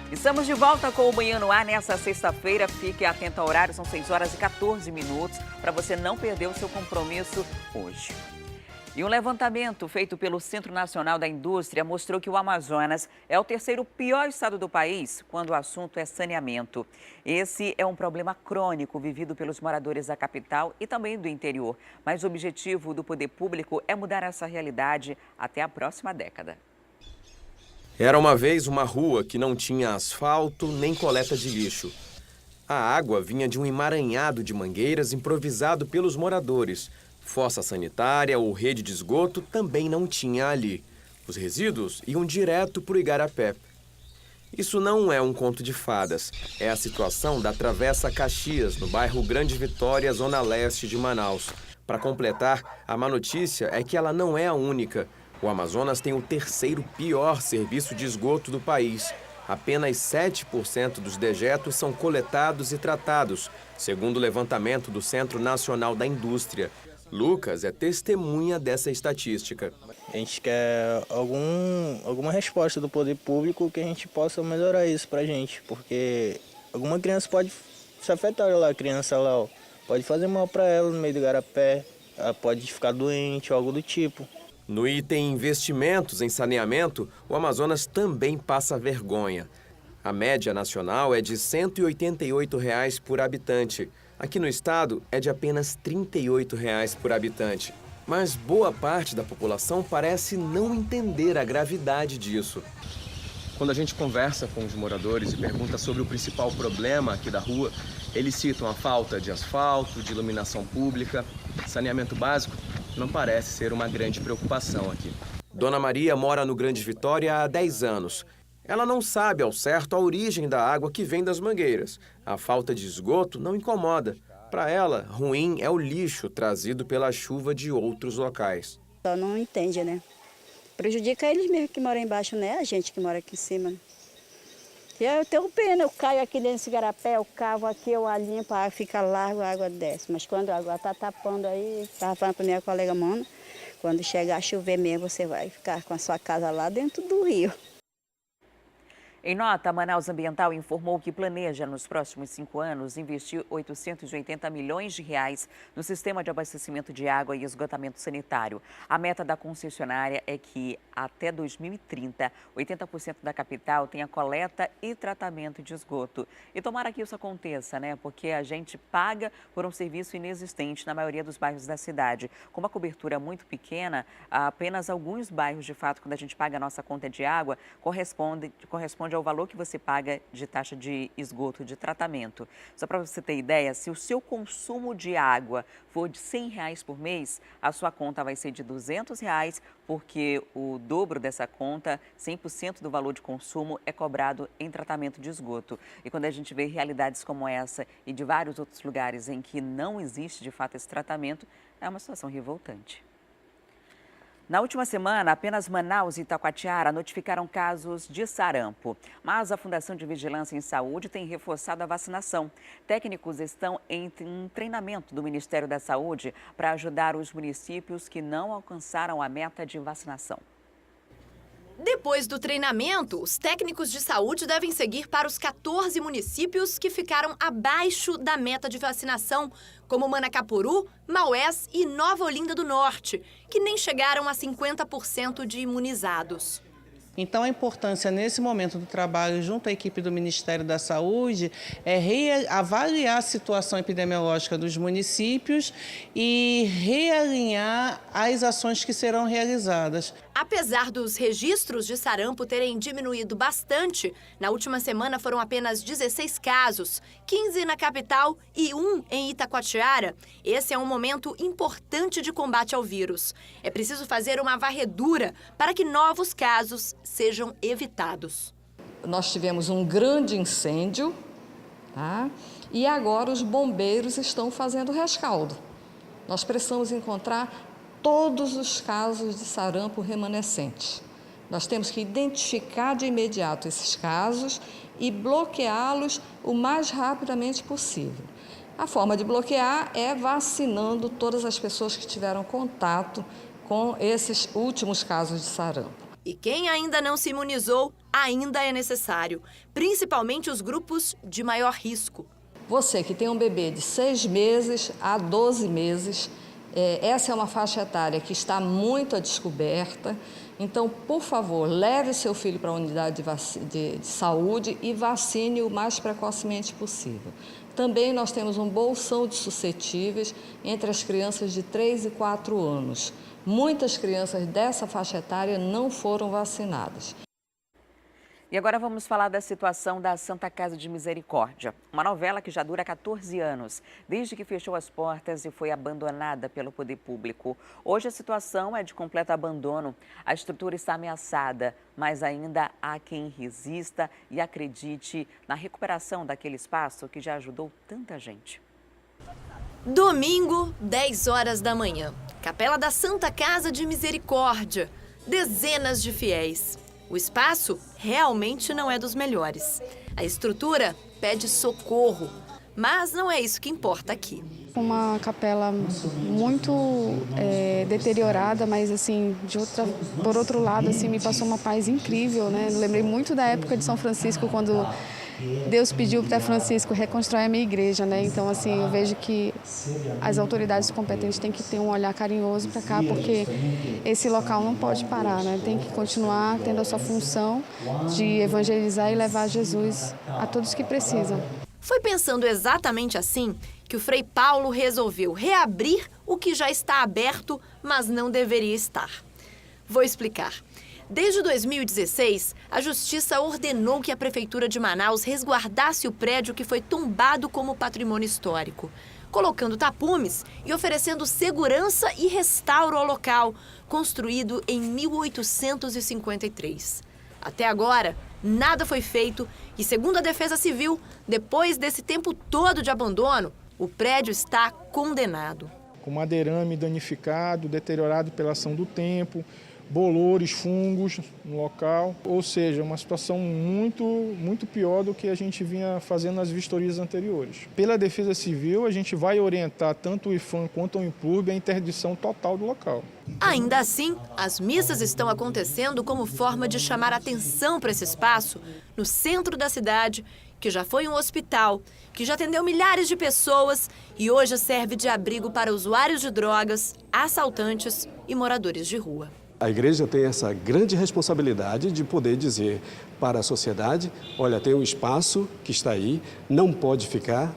Estamos de volta com o Manhã no Ar nessa sexta-feira. Fique atento ao horário, são 6 horas e 14 minutos, para você não perder o seu compromisso hoje. E um levantamento feito pelo Centro Nacional da Indústria mostrou que o Amazonas é o terceiro pior estado do país quando o assunto é saneamento. Esse é um problema crônico vivido pelos moradores da capital e também do interior. Mas o objetivo do poder público é mudar essa realidade até a próxima década. Era uma vez uma rua que não tinha asfalto nem coleta de lixo. A água vinha de um emaranhado de mangueiras improvisado pelos moradores. Fossa sanitária ou rede de esgoto também não tinha ali. Os resíduos iam direto para o igarapé. Isso não é um conto de fadas. É a situação da Travessa Caxias, no bairro Grande Vitória, zona leste de Manaus. Para completar, a má notícia é que ela não é a única. O Amazonas tem o terceiro pior serviço de esgoto do país. Apenas 7% dos dejetos são coletados e tratados, segundo o levantamento do Centro Nacional da Indústria. Lucas é testemunha dessa estatística. A gente quer alguma resposta do poder público que a gente possa melhorar isso pra gente, porque alguma criança pode se afetar lá, a criança lá, ó, pode fazer mal pra ela no meio do igarapé, ela pode ficar doente ou algo do tipo. No item investimentos em saneamento, o Amazonas também passa vergonha. A média nacional é de R$ 188 por habitante. Aqui no estado é de apenas R$ 38 por habitante. Mas boa parte da população parece não entender a gravidade disso. Quando a gente conversa com os moradores e pergunta sobre o principal problema aqui da rua, eles citam a falta de asfalto, de iluminação pública, saneamento básico. Não parece ser uma grande preocupação aqui. Dona Maria mora no Grande Vitória há 10 anos. Ela não sabe ao certo a origem da água que vem das mangueiras. A falta de esgoto não incomoda. Para ela, ruim é o lixo trazido pela chuva de outros locais. Só não entende, né? Prejudica eles mesmo que moram embaixo, né? A gente que mora aqui em cima. E eu tenho pena, eu caio aqui dentro desse garapé, eu cavo aqui, eu limpo, a água fica larga, a água desce. Mas quando a água está tapando aí, estava falando para minha colega Mona, quando chegar a chover mesmo, você vai ficar com a sua casa lá dentro do rio. Em nota, a Manaus Ambiental informou que planeja, nos próximos 5 anos, investir R$ 880 milhões no sistema de abastecimento de água e esgotamento sanitário. A meta da concessionária é que, até 2030, 80% da capital tenha coleta e tratamento de esgoto. E tomara que isso aconteça, né? Porque a gente paga por um serviço inexistente na maioria dos bairros da cidade. Com uma cobertura muito pequena, apenas alguns bairros, de fato, quando a gente paga a nossa conta de água, corresponde ao valor que você paga de taxa de esgoto, de tratamento. Só para você ter ideia, se o seu consumo de água for de R$ 100 por mês, a sua conta vai ser de R$ 200, porque o dobro dessa conta, 100% do valor de consumo, é cobrado em tratamento de esgoto. E quando a gente vê realidades como essa e de vários outros lugares em que não existe, de fato, esse tratamento, é uma situação revoltante. Na última semana, apenas Manaus e Itacoatiara notificaram casos de sarampo. Mas a Fundação de Vigilância em Saúde tem reforçado a vacinação. Técnicos estão em um treinamento do Ministério da Saúde para ajudar os municípios que não alcançaram a meta de vacinação. Depois do treinamento, os técnicos de saúde devem seguir para os 14 municípios que ficaram abaixo da meta de vacinação, como Manacapuru, Maués e Nova Olinda do Norte, que nem chegaram a 50% de imunizados. Então, a importância nesse momento do trabalho junto à equipe do Ministério da Saúde é avaliar a situação epidemiológica dos municípios e realinhar as ações que serão realizadas. Apesar dos registros de sarampo terem diminuído bastante, na última semana foram apenas 16 casos, 15 na capital e 1 em Itacoatiara. Esse é um momento importante de combate ao vírus. É preciso fazer uma varredura para que novos casos sejam evitados. Nós tivemos um grande incêndio, tá? E agora os bombeiros estão fazendo rescaldo. Nós precisamos encontrar todos os casos de sarampo remanescentes. Nós temos que identificar de imediato esses casos e bloqueá-los o mais rapidamente possível. A forma de bloquear é vacinando todas as pessoas que tiveram contato com esses últimos casos de sarampo. E quem ainda não se imunizou, ainda é necessário, principalmente os grupos de maior risco. Você que tem um bebê de 6 meses a 12 meses, essa é uma faixa etária que está muito à descoberta. Então, por favor, leve seu filho para a unidade de saúde e vacine o mais precocemente possível. Também nós temos um bolsão de suscetíveis entre as crianças de 3 e 4 anos. Muitas crianças dessa faixa etária não foram vacinadas. E agora vamos falar da situação da Santa Casa de Misericórdia, uma novela que já dura 14 anos, desde que fechou as portas e foi abandonada pelo poder público. Hoje a situação é de completo abandono. A estrutura está ameaçada, mas ainda há quem resista e acredite na recuperação daquele espaço que já ajudou tanta gente. Domingo, 10 horas da manhã. Capela da Santa Casa de Misericórdia. Dezenas de fiéis. O espaço realmente não é dos melhores. A estrutura pede socorro, mas não é isso que importa aqui. Uma capela muito deteriorada, mas assim, por outro lado, assim, me passou uma paz incrível, né? Eu lembrei muito da época de São Francisco, quando Deus pediu para Francisco reconstruir a minha igreja, né? Então, assim, eu vejo que as autoridades competentes têm que ter um olhar carinhoso para cá, porque esse local não pode parar, né? Tem que continuar tendo a sua função de evangelizar e levar Jesus a todos que precisam. Foi pensando exatamente assim que o Frei Paulo resolveu reabrir o que já está aberto, mas não deveria estar. Vou explicar. Desde 2016, a Justiça ordenou que a Prefeitura de Manaus resguardasse o prédio que foi tombado como patrimônio histórico, colocando tapumes e oferecendo segurança e restauro ao local, construído em 1853. Até agora, nada foi feito e, segundo a Defesa Civil, depois desse tempo todo de abandono, o prédio está condenado. Com madeirame danificado, deteriorado pela ação do tempo, bolores, fungos no local, ou seja, uma situação muito pior do que a gente vinha fazendo nas vistorias anteriores. Pela Defesa Civil, a gente vai orientar tanto o IFAM quanto o IMPLURB a interdição total do local. Ainda assim, as missas estão acontecendo como forma de chamar atenção para esse espaço no centro da cidade, que já foi um hospital, que já atendeu milhares de pessoas e hoje serve de abrigo para usuários de drogas, assaltantes e moradores de rua. A igreja tem essa grande responsabilidade de poder dizer para a sociedade, olha, tem um espaço que está aí, não pode ficar,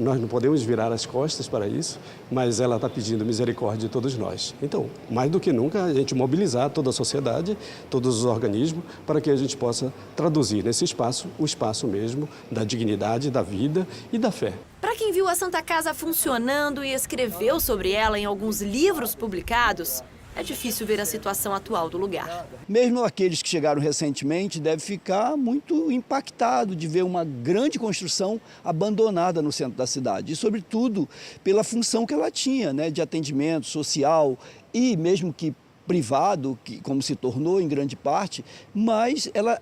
nós não podemos virar as costas para isso, mas ela está pedindo misericórdia de todos nós. Então, mais do que nunca, a gente mobilizar toda a sociedade, todos os organismos, para que a gente possa traduzir nesse espaço, o espaço mesmo da dignidade, da vida e da fé. Para quem viu a Santa Casa funcionando e escreveu sobre ela em alguns livros publicados, é difícil ver a situação atual do lugar. Mesmo aqueles que chegaram recentemente devem ficar muito impactados de ver uma grande construção abandonada no centro da cidade. E, sobretudo, pela função que ela tinha, né, de atendimento social e mesmo que privado, como se tornou em grande parte, mas ela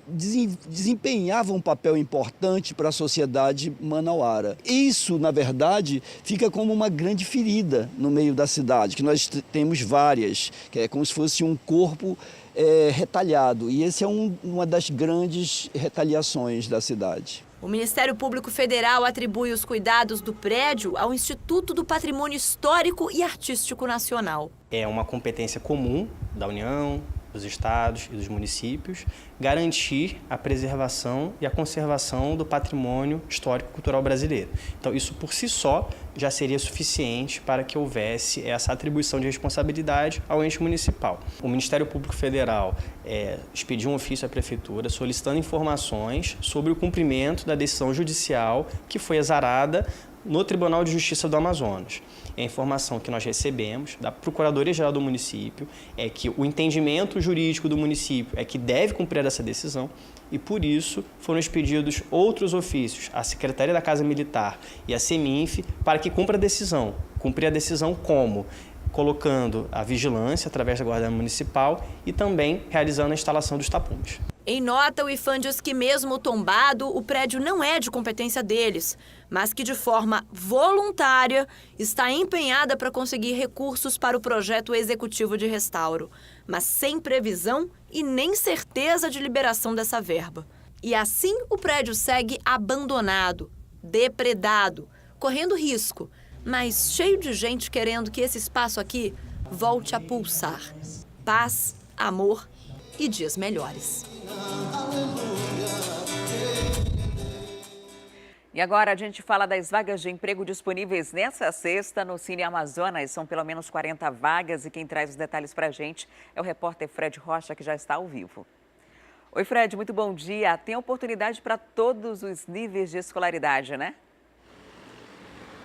desempenhava um papel importante para a sociedade manauara. Isso, na verdade, fica como uma grande ferida no meio da cidade, que nós temos várias, que é como se fosse um corpo retalhado. E esse é uma das grandes retaliações da cidade. O Ministério Público Federal atribui os cuidados do prédio ao Instituto do Patrimônio Histórico e Artístico Nacional. É uma competência comum da União, dos estados e dos municípios garantir a preservação e a conservação do patrimônio histórico-cultural brasileiro. Então, isso por si só já seria suficiente para que houvesse essa atribuição de responsabilidade ao ente municipal. O Ministério Público Federal expediu um ofício à Prefeitura solicitando informações sobre o cumprimento da decisão judicial que foi exarada no Tribunal de Justiça do Amazonas. A informação que nós recebemos da Procuradoria-Geral do município é que o entendimento jurídico do município é que deve cumprir essa decisão e, por isso, foram expedidos outros ofícios à Secretaria da Casa Militar e à CEMINF para que cumpra a decisão. Cumprir a decisão como? Colocando a vigilância através da Guarda Municipal e também realizando a instalação dos tapumes. Em nota, o IFAM diz que mesmo tombado, o prédio não é de competência deles, mas que de forma voluntária está empenhada para conseguir recursos para o projeto executivo de restauro, mas sem previsão e nem certeza de liberação dessa verba. E assim o prédio segue abandonado, depredado, correndo risco, mas cheio de gente querendo que esse espaço aqui volte a pulsar. Paz, amor e dias melhores. E agora a gente fala das vagas de emprego disponíveis nessa sexta no Cine Amazonas. São pelo menos 40 vagas e quem traz os detalhes para a gente é o repórter Fred Rocha, que já está ao vivo. Oi, Fred, muito bom dia. Tem oportunidade para todos os níveis de escolaridade, né?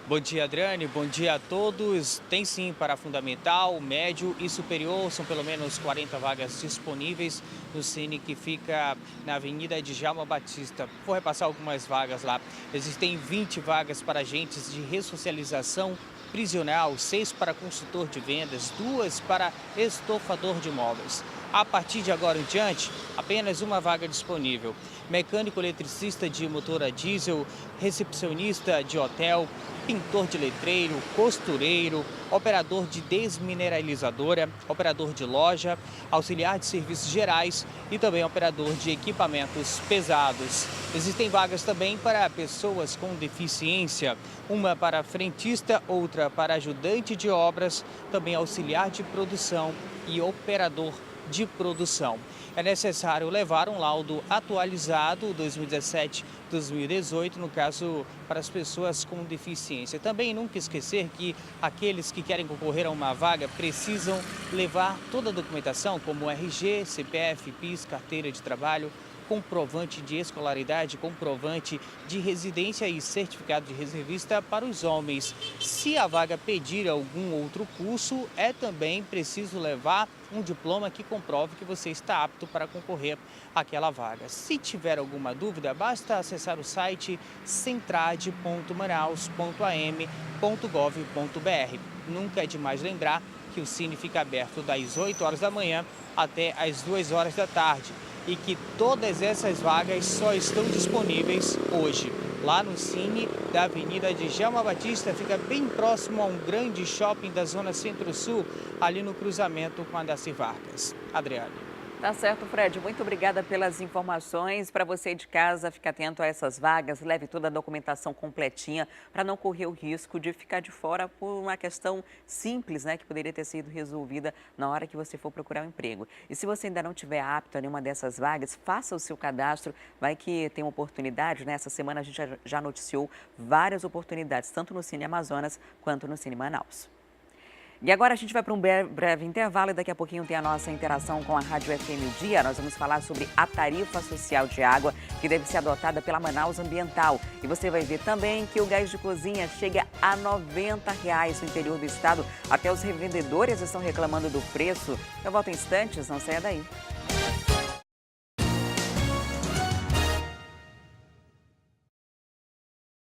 Bom dia, Adriane. Bom dia a todos. Tem sim para fundamental, médio e superior. São pelo menos 40 vagas disponíveis no Cine que fica na Avenida Djalma Batista. Vou repassar algumas vagas lá. Existem 20 vagas para agentes de ressocialização prisional, 6 para consultor de vendas, 2 para estofador de móveis. A partir de agora em diante, apenas uma vaga disponível. Mecânico eletricista de motor a diesel, recepcionista de hotel, pintor de letreiro, costureiro, operador de desmineralizadora, operador de loja, auxiliar de serviços gerais e também operador de equipamentos pesados. Existem vagas também para pessoas com deficiência, uma para frentista, outra para ajudante de obras, também auxiliar de produção e operador de produção. É necessário levar um laudo atualizado 2017-2018, no caso para as pessoas com deficiência. Também nunca esquecer que aqueles que querem concorrer a uma vaga precisam levar toda a documentação, como RG, CPF, PIS, carteira de trabalho, comprovante de escolaridade, comprovante de residência e certificado de reservista para os homens. Se a vaga pedir algum outro curso, é também preciso levar um diploma que comprove que você está apto para concorrer àquela vaga. Se tiver alguma dúvida, basta acessar o site centrade.manaus.am.gov.br. Nunca é demais lembrar que o Cine fica aberto das 8 horas da manhã até as 2 horas da tarde. E que todas essas vagas só estão disponíveis hoje. Lá no Cine da Avenida Djalma Batista, fica bem próximo a um grande shopping da Zona Centro-Sul, ali no cruzamento com a Darcy Vargas. Adriane. Tá certo, Fred. Muito obrigada pelas informações. Para você de casa, fique atento a essas vagas, leve toda a documentação completinha para não correr o risco de ficar de fora por uma questão simples, né, que poderia ter sido resolvida na hora que você for procurar um emprego. E se você ainda não tiver apto a nenhuma dessas vagas, faça o seu cadastro, vai que tem uma oportunidade, né? Essa semana a gente já noticiou várias oportunidades, tanto no Cine Amazonas quanto no Cine Manaus. E agora a gente vai para um breve intervalo e daqui a pouquinho tem a nossa interação com a Rádio FM Dia. Nós vamos falar sobre a tarifa social de água que deve ser adotada pela Manaus Ambiental. E você vai ver também que o gás de cozinha chega a R$ 90 no interior do estado. Até os revendedores estão reclamando do preço. Eu volto em instantes, não saia daí.